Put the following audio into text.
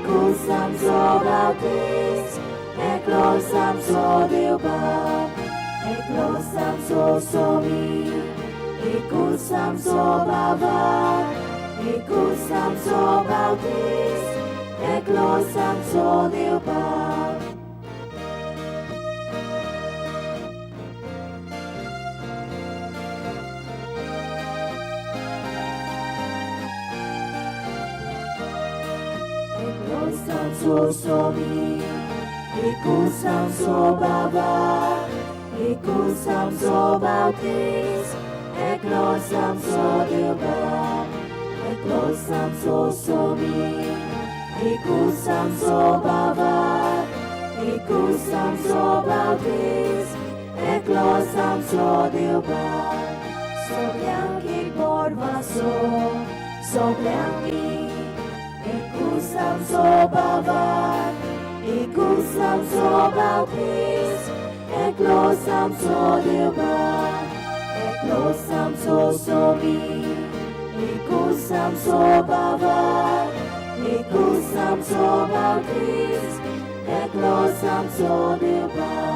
Écoute-moi so baptiste, éclose-moi so Deus éclose-moi so somi, écoute-moi so bava, écoute-moi so baptiste, éclose-moi so Deus Écoute-moi so somi, écoute-moi so bava, écoute-moi so baptiste, éclose-moi so Deus éclose-moi so somi, écoute-moi so bava, écoute-moi so baptiste, éclose-moi so Deus Soglianchi porvaso, soglianchi, écoute-moi so bava, écoute-moi so baptiste, éclose-moi so Deus éclose-moi so somi, écoute-moi so bava, écoute-moi so baptiste, éclose-moi so Deus